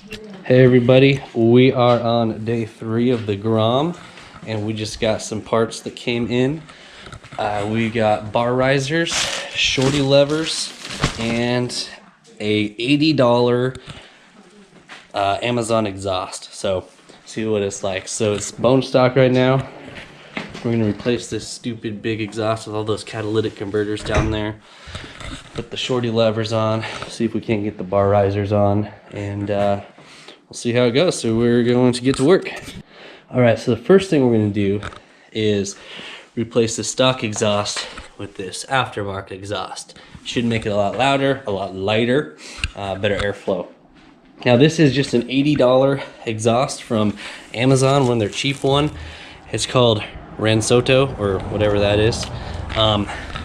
Hey everybody, we are on day 3 of the Grom, and we just got some parts that came in. We got bar risers, shorty levers, and a $80 Amazon exhaust. So see what it's like. So it's bone stock right now. We're gonna replace this stupid big exhaust with all those catalytic converters down there. Put the shorty levers on, see if we can't get the bar risers on, and we'll see how it goes. So we're going to get to work. All right, so the first thing we're gonna do is replace the stock exhaust with this aftermarket exhaust. Should make it a lot louder, a lot lighter, better airflow. Now this is just an $80 exhaust from Amazon, one of their cheap one. It's called Ransoto or whatever that is.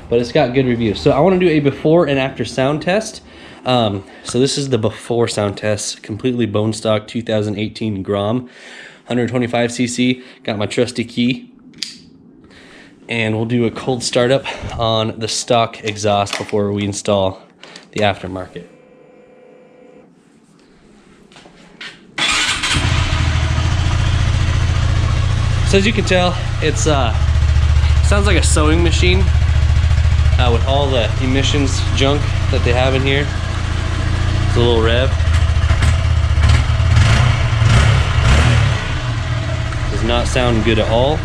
But it's got good reviews. So I want to do a before and after sound test. So this is the before sound test, completely bone stock 2018 Grom, 125cc. Got my trusty key. And we'll do a cold startup on the stock exhaust before we install the aftermarket. So as you can tell, it's sounds like a sewing machine with all the emissions junk that they have in here. It's a little rev. Does not sound good at all.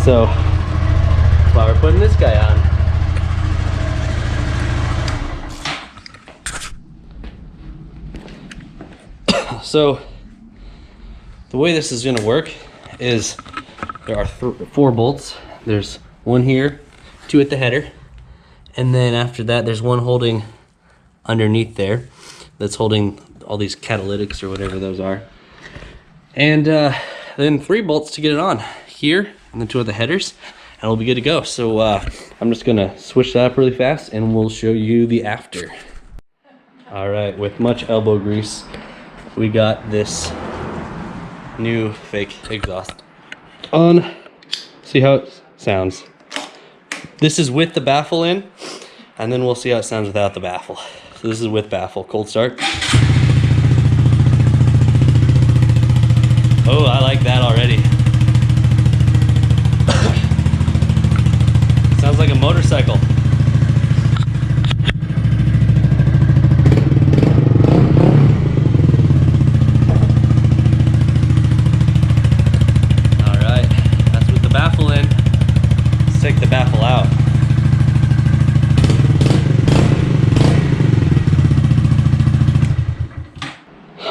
So that's why we're putting this guy on. So the way this is going to work is there are 4 bolts. There's one here, 2 at the header, and then after that there's one holding underneath there that's holding all these catalytics or whatever those are, and then 3 bolts to get it on here, and then 2 at the headers, and we'll be good to go. So I'm just gonna switch that up really fast and we'll show you the after. All right, with much elbow grease, we got this new fake exhaust on. See how it sounds. This is with the baffle in, and then we'll see how it sounds without the baffle. So this is with baffle. Cold start. Oh, I like that already. Sounds like a motorcycle. Take the baffle out.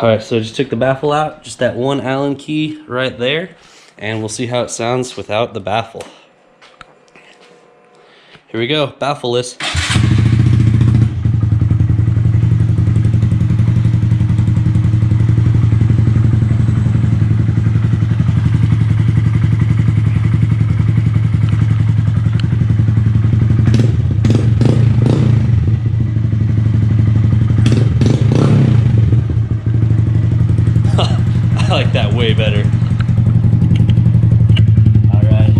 Alright, so I just took the baffle out, just that one Allen key right there, and we'll see how it sounds without the baffle. Here we go, baffleless. I like that way better. All right.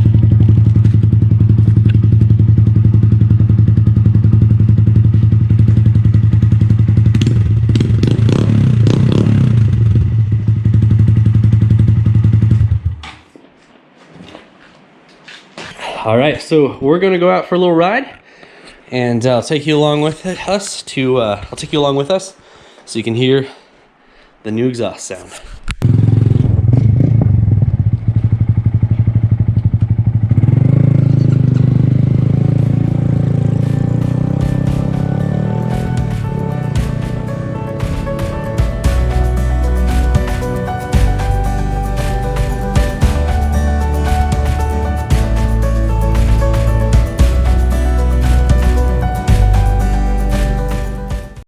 All right, so we're gonna go out for a little ride, and I'll take you along with us so you can hear the new exhaust sound.